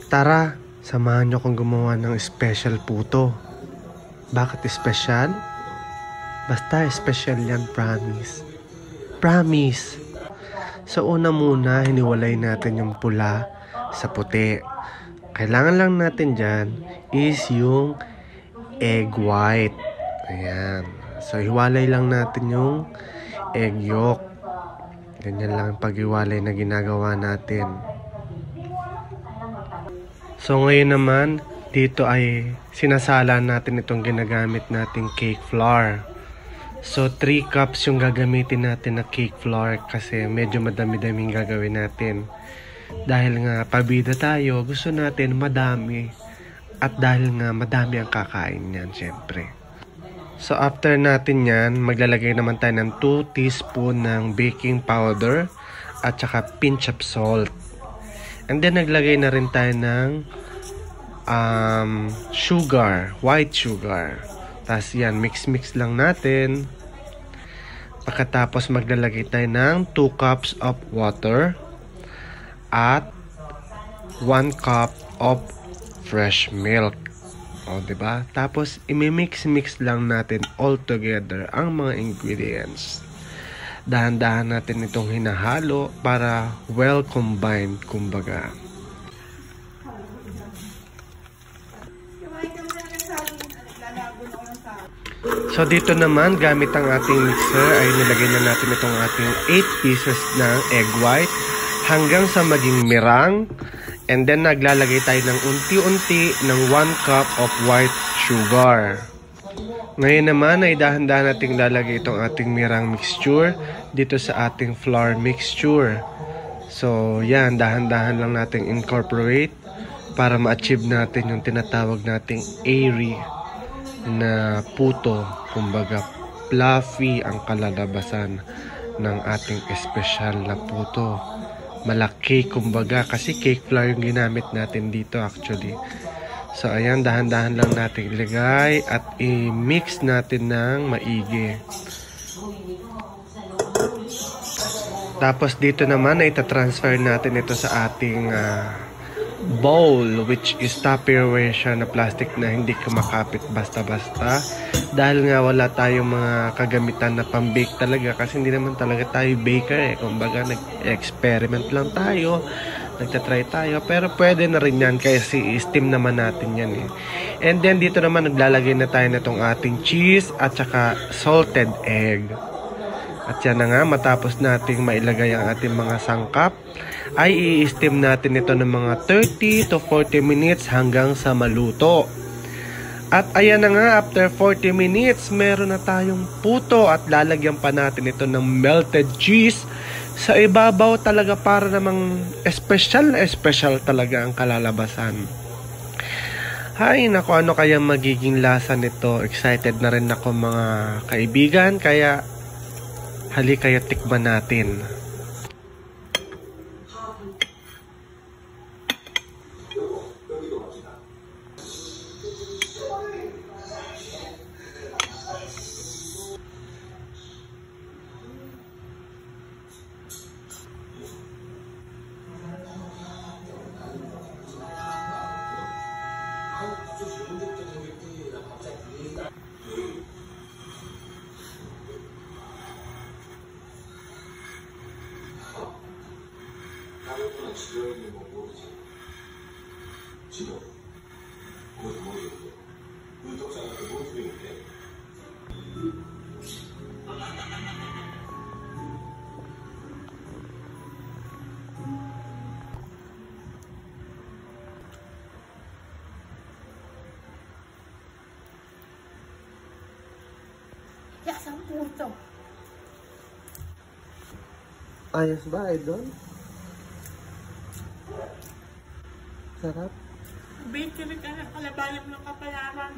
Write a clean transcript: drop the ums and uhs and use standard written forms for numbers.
Tara, samahan niyo akong gumawa ng special puto. Bakit special? Basta special yan, promise. Promise! So una muna, hiniwalay natin yung pula sa puti. Kailangan lang natin dyan is yung egg white. Ayan. So hiwalay lang natin yung egg yolk. Ganyan lang ang pag-hiwalay na ginagawa natin. So ngayon naman, dito ay sinasala natin itong ginagamit nating cake flour. So 3 cups yung gagamitin natin na cake flour kasi medyo madami-daming gagawin natin. Dahil nga pabida tayo, gusto natin madami. At dahil nga madami ang kakain niyan, syempre. So after natin yan, maglalagay naman tayo ng 2 teaspoon ng baking powder at saka pinch of salt. And then naglagay na rin tayo ng sugar, white sugar. Tapos yan, mix lang natin. Pagkatapos maglalagay tayo ng 2 cups of water at 1 cup of fresh milk. O, diba? Tapos imimix lang natin all together ang mga ingredients. Dahan-dahan natin itong hinahalo para well combined, kumbaga. So dito naman, gamit ang ating mixer ay nilagay na natin itong ating 8 pieces ng egg white hanggang sa maging mirang. And then naglalagay tayo ng unti-unti ng 1 cup of white sugar. Ngayon naman ay dahan-dahan nating lalagay itong ating mirang mixture dito sa ating flour mixture. So yan, dahan-dahan lang nating incorporate para ma-achieve natin yung tinatawag nating airy na puto. Kumbaga fluffy ang kalalabasan ng ating espesyal na puto. Malaki kumbaga kasi cake flour yung ginamit natin dito actually. So ayan, dahan-dahan lang natin ilagay at i-mix natin ng maigi. Tapos dito naman ay ita-transfer natin ito sa ating bowl, which is Tupperware siya na plastic na hindi kumakapit basta-basta. Dahil nga wala tayong mga kagamitan na pang-bake talaga kasi hindi naman talaga tayo baker eh. Kumbaga nag-experiment lang tayo, nagtatry tayo, pero pwede na rin yan kasi i-steam naman natin yan eh. And then dito naman naglalagay na tayo na itong ating cheese at saka salted egg. At yan na nga, matapos nating mailagay ang ating mga sangkap, ay i-steam natin ito ng mga 30 to 40 minutes hanggang sa maluto. At ayan na nga, after 40 minutes, meron na tayong puto at lalagyan pa natin ito ng melted cheese sa ibabaw talaga para namang espesyal na espesyal talaga ang kalalabasan. Hay, naku, ano kaya magiging lasa nito? Excited na rin ako mga kaibigan, kaya halika kayo tikman natin. Yasang puto. Ayos ba, Idol? Sarap. Bakery ka na kalabayan ng kapalaran.